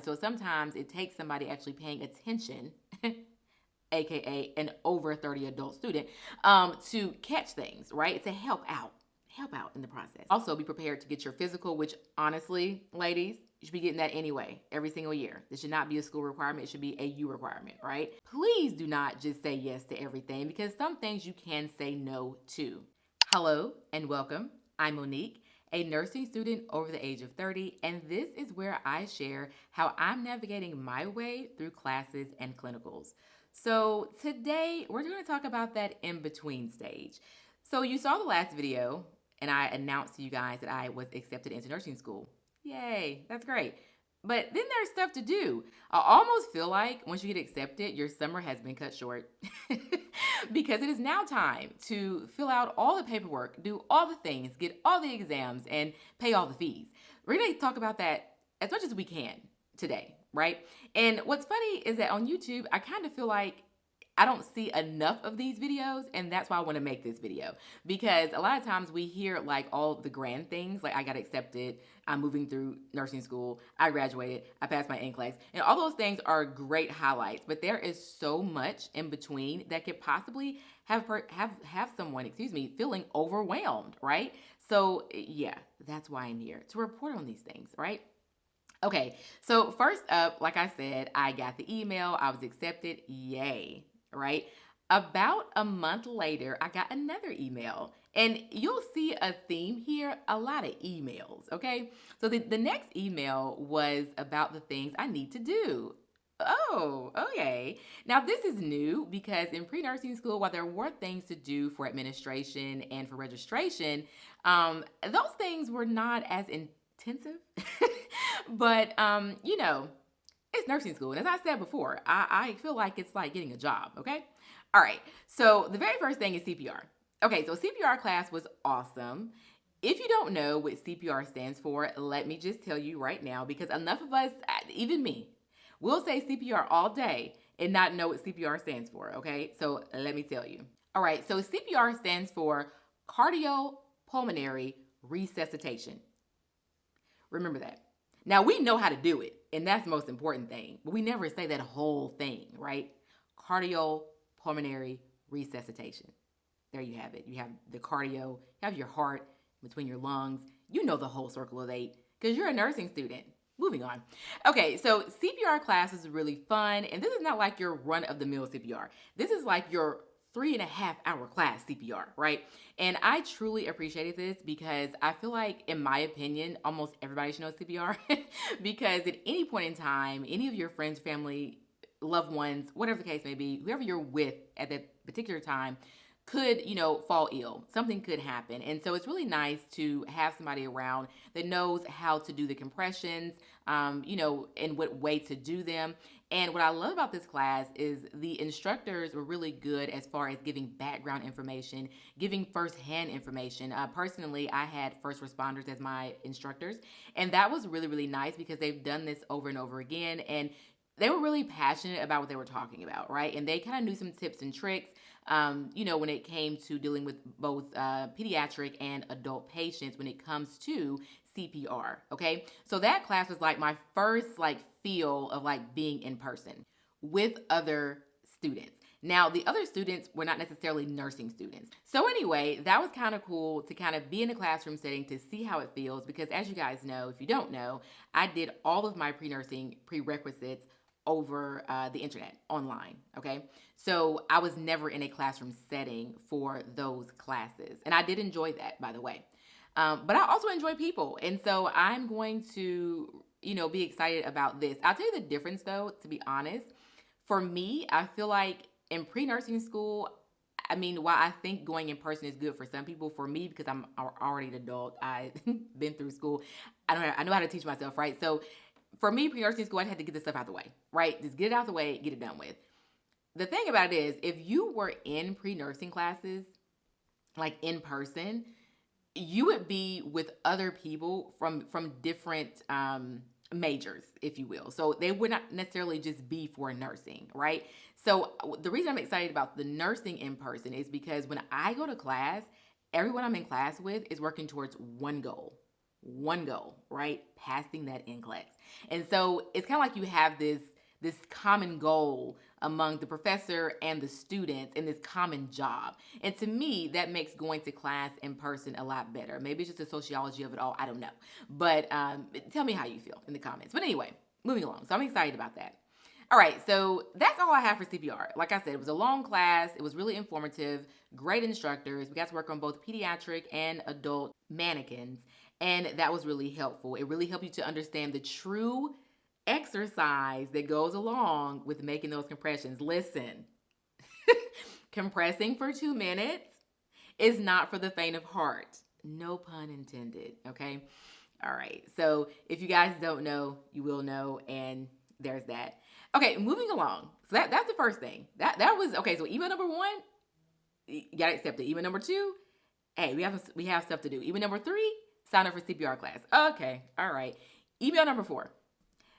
So sometimes it takes somebody actually paying attention, aka an over 30 adult student, to catch things, right? To help out in the process. Also, be prepared to get your physical, which honestly, ladies, you should be getting that anyway, every single year. This should not be a school requirement. It should be a you requirement, right? Please do not just say yes to everything, because some things you can say no to. Hello and welcome. I'm Monique, a nursing student over the age of 30, and this is where I share how I'm navigating my way through classes and clinicals. So today we're going to talk about that in-between stage. So you saw the last video, and I announced to you guys that I was accepted into nursing school. Yay, that's great. But then there's stuff to do. I almost feel like once you get accepted, your summer has been cut short because it is now time to fill out all the paperwork, do all the things, get all the exams, and pay all the fees. We're going to talk about that as much as we can today, right? And what's funny is that on YouTube, I kind of feel like I don't see enough of these videos, and that's why I want to make this video, because a lot of times we hear like all the grand things, like I got accepted, I'm moving through nursing school, I graduated, I passed my NCLEX, and all those things are great highlights, but there is so much in between that could possibly have someone, feeling overwhelmed, right? So yeah, that's why I'm here, to report on these things, right? Okay, so first up, like I said, I got the email, I was accepted, yay, right? About a month later, I got another email, and you'll see a theme here, a lot of emails, okay? So the next email was about the things I need to do. Oh, okay. Now this is new because in pre-nursing school, while there were things to do for administration and for registration, those things were not as intensive. But it's nursing school. And as I said before, I feel like it's like getting a job, okay? All right, so the very first thing is CPR. Okay, so CPR class was awesome. If you don't know what CPR stands for, let me just tell you right now, because enough of us, even me, will say CPR all day and not know what CPR stands for, okay? So let me tell you. All right, so CPR stands for cardiopulmonary resuscitation. Remember that. Now, we know how to do it, and that's the most important thing, but we never say that whole thing, right? Cardiopulmonary resuscitation. There you have it. You have the cardio, you have your heart between your lungs. You know the whole circle of 8 because you're a nursing student. Moving on. Okay, so CPR class is really fun, and this is not like your run-of-the-mill CPR. This is like your 3.5-hour class CPR, right? And I truly appreciated this because I feel like, in my opinion, almost everybody should know CPR because at any point in time, any of your friends, family, loved ones, whatever the case may be, whoever you're with at that particular time could, fall ill. Something could happen. And so it's really nice to have somebody around that knows how to do the compressions, and what way to do them. And what I love about this class is the instructors were really good as far as giving background information, giving firsthand information. Personally, I had first responders as my instructors, and that was really, really nice because they've done this over and over again. And they were really passionate about what they were talking about, right? And they kind of knew some tips and tricks, when it came to dealing with both pediatric and adult patients when it comes to CPR, okay? So that class was like my first feel of being in person with other students. Now, the other students were not necessarily nursing students. So anyway, that was kind of cool to kind of be in a classroom setting to see how it feels because as you guys know, if you don't know, I did all of my pre-nursing prerequisites over the internet, online, okay? So I was never in a classroom setting for those classes. And I did enjoy that, by the way. But I also enjoy people. And so I'm going to, be excited about this. I'll tell you the difference though, to be honest. For me, I feel like in pre-nursing school, while I think going in person is good for some people, for me, because I'm already an adult, I've been through school, I know how to teach myself, right? So for me, pre-nursing school, I had to get this stuff out the way, right? Just get it out the way, get it done with. The thing about it is, if you were in pre-nursing classes, like in person, you would be with other people from different majors, if you will. So they would not necessarily just be for nursing, right? So the reason I'm excited about the nursing in person is because when I go to class, everyone I'm in class with is working towards one goal. one goal, right? Passing that NCLEX. And so it's kind of like you have this common goal among the professor and the students in this common job. And to me, that makes going to class in person a lot better. Maybe it's just the sociology of it all. I don't know. But tell me how you feel in the comments. But anyway, moving along. So I'm excited about that. All right, so that's all I have for CPR. Like I said, it was a long class. It was really informative, great instructors. We got to work on both pediatric and adult mannequins, and that was really helpful. It really helped you to understand the true exercise that goes along with making those compressions. Listen, compressing for 2 minutes is not for the faint of heart. No pun intended, okay? All right, so if you guys don't know, you will know, and there's that. Okay, moving along. So that's the first thing. That was okay. So email number 1, you gotta accept it. Email number 2, hey, we have stuff to do. Email number 3, sign up for CPR class. Okay, all right. Email number 4,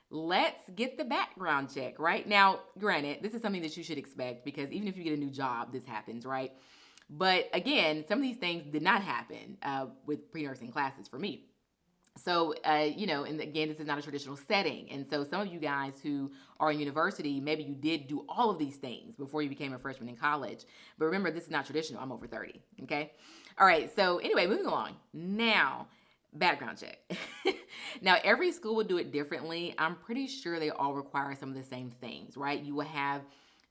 let's get the background check. Right now, granted, this is something that you should expect because even if you get a new job, this happens, right? But again, some of these things did not happen with pre-nursing classes for me. So, and again, this is not a traditional setting. And so some of you guys who are in university, maybe you did do all of these things before you became a freshman in college. But remember, this is not traditional. I'm over 30. Okay. All right. So anyway, moving along. Now, background check. Now, every school will do it differently. I'm pretty sure they all require some of the same things, right? You will have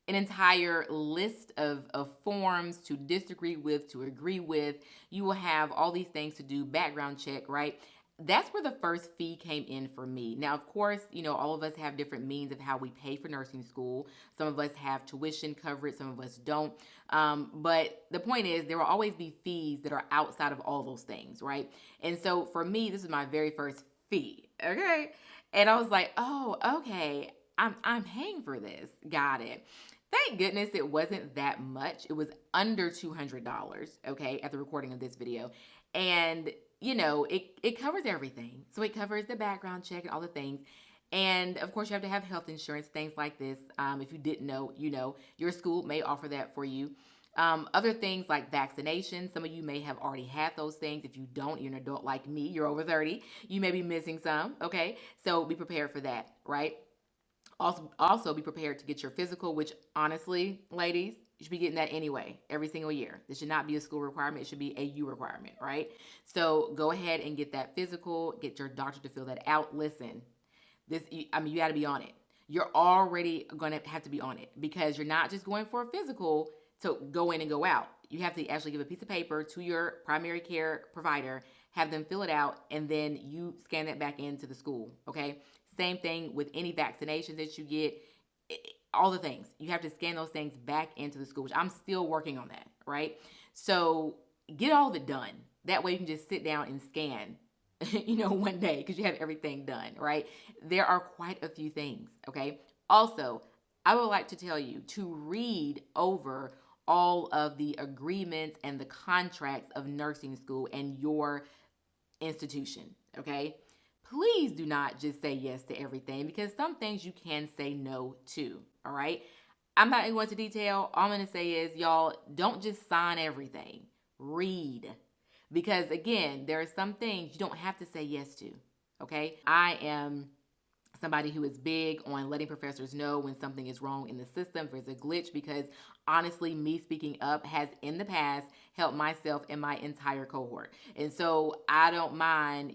an entire list of forms to disagree with, to agree with. You will have all these things to do, background check, right? That's where the first fee came in for me. Now, of course, all of us have different means of how we pay for nursing school. Some of us have tuition coverage, some of us don't. But the point is, there will always be fees that are outside of all those things, right? And so for me, this is my very first fee, okay? And I was like, oh, okay, I'm paying for this. Got it. Thank goodness it wasn't that much. It was under $200, okay, at the recording of this video. And it covers everything. So it covers the background check and all the things. And of course, you have to have health insurance, things like this. If you didn't know, your school may offer that for you. Other things like vaccinations, some of you may have already had those things. If you don't, you're an adult like me, you're over 30, you may be missing some, okay? So be prepared for that, right? Also be prepared to get your physical, which honestly, ladies, you should be getting that anyway, every single year. This should not be a school requirement. It should be a you requirement, right? So go ahead and get that physical, get your doctor to fill that out. Listen, you got to be on it. You're already going to have to be on it because you're not just going for a physical to go in and go out. You have to actually give a piece of paper to your primary care provider, have them fill it out, and then you scan that back into the school, okay? Same thing with any vaccinations that you get. All the things. You have to scan those things back into the school, which I'm still working on that, right? So get all of it done. That way you can just sit down and scan, one day because you have everything done, right? There are quite a few things, okay? Also, I would like to tell you to read over all of the agreements and the contracts of nursing school and your institution, okay? Please do not just say yes to everything because some things you can say no to, all right? I'm not going to go into detail. All I'm going to say is, y'all, don't just sign everything. Read. Because, again, there are some things you don't have to say yes to, okay? I am somebody who is big on letting professors know when something is wrong in the system, if there's a glitch, because honestly, me speaking up has in the past helped myself and my entire cohort. And so I don't mind,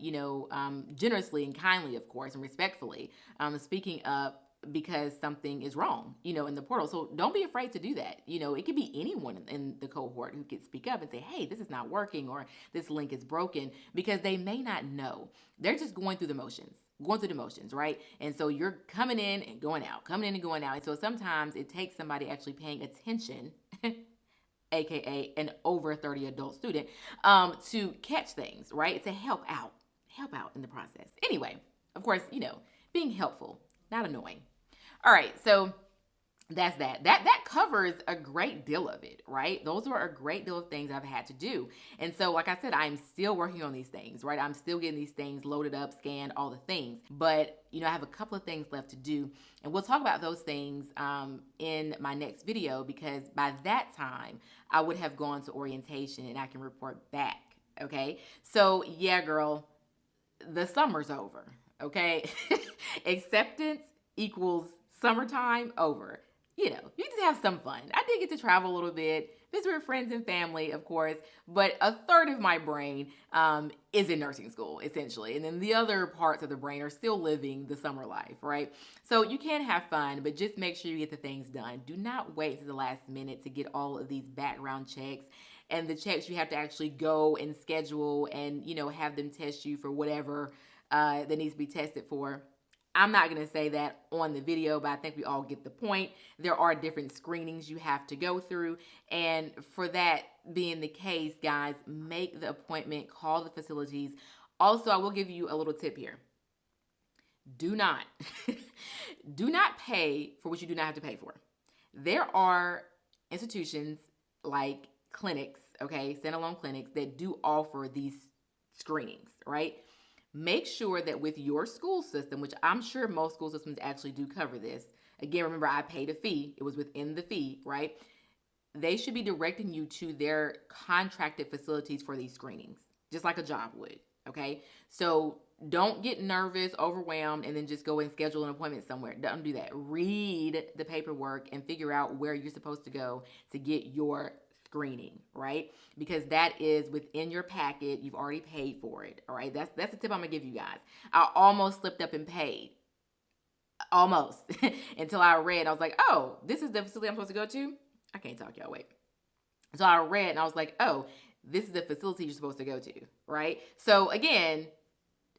generously and kindly, of course, and respectfully speaking up because something is wrong, in the portal. So don't be afraid to do that. It could be anyone in the cohort who could speak up and say, hey, this is not working or this link is broken, because they may not know. They're just going through the motions, right? And so you're coming in and going out. And so sometimes it takes somebody actually paying attention, AKA an over 30 adult student, to catch things, right? To help out in the process. Anyway, of course, being helpful, not annoying. All right, so that's that. That covers a great deal of it, right? Those are a great deal of things I've had to do. And so, like I said, I'm still working on these things, right? I'm still getting these things loaded up, scanned, all the things. But, I have a couple of things left to do. And we'll talk about those things in my next video, because by that time, I would have gone to orientation and I can report back, okay? So, yeah, girl, the summer's over, okay? Acceptance equals summertime over. You know, you just have some fun. I did get to travel a little bit, visit with friends and family, of course, but a third of my brain is in nursing school, essentially. And then the other parts of the brain are still living the summer life, right? So you can have fun, but just make sure you get the things done. Do not wait to the last minute to get all of these background checks and the checks you have to actually go and schedule and, you know, have them test you for whatever that needs to be tested for. I'm not going to say that on the video, but I think we all get the point. There are different screenings you have to go through. And for that being the case, guys, make the appointment, call the facilities. Also, I will give you a little tip here. Do not, do not pay for what you do not have to pay for. There are institutions like clinics, okay, standalone clinics that do offer these screenings, right? Make sure that with your school system, which I'm sure most school systems actually do cover this. Again, remember, I paid a fee. It was within the fee, right? They should be directing you to their contracted facilities for these screenings, just like a job would, okay? So don't get nervous, overwhelmed, and then just go and schedule an appointment somewhere. Don't do that. Read the paperwork and figure out where you're supposed to go to get your screening, right? Because that is within your packet. You've already paid for it, all right? That's the tip I'm gonna give you guys. I almost slipped up and paid, almost, until I read. I was like, oh, this is the facility I'm supposed to go to? I can't talk, y'all, wait. So I read and I was like, oh, this is the facility you're supposed to go to, right? So again,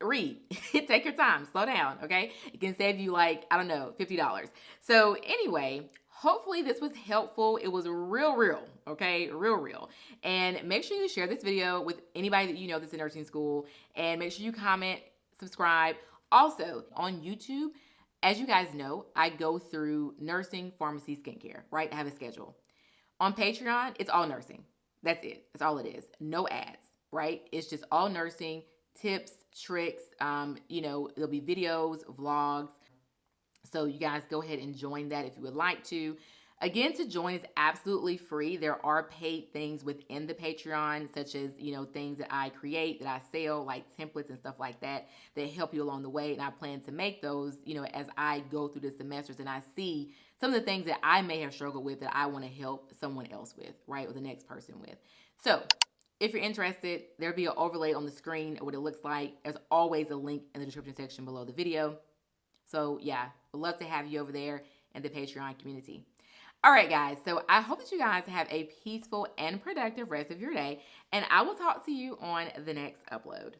read. Take your time, slow down, okay? It can save you like, I don't know, $50. So anyway, hopefully this was helpful. It was real, okay? Real. And make sure you share this video with anybody that you know that's in nursing school. And make sure you comment, subscribe. Also, on YouTube, as you guys know, I go through nursing, pharmacy, skincare, right? I have a schedule. On Patreon, it's all nursing. That's it. That's all it is. No ads, right? It's just all nursing, tips, tricks. You know, there'll be videos, vlogs. So you guys go ahead and join that if you would like to. Again, to join is absolutely free. There are paid things within the Patreon, such as, you know, things that I create, that I sell, like templates and stuff like that, that help you along the way. And I plan to make those, you know, as I go through the semesters and I see some of the things that I may have struggled with that I want to help someone else with, right? Or the next person with. So if you're interested, there'll be an overlay on the screen of what it looks like. There's always a link in the description section below the video. So yeah, we'd love to have you over there in the Patreon community. All right, guys. So I hope that you guys have a peaceful and productive rest of your day. And I will talk to you on the next upload.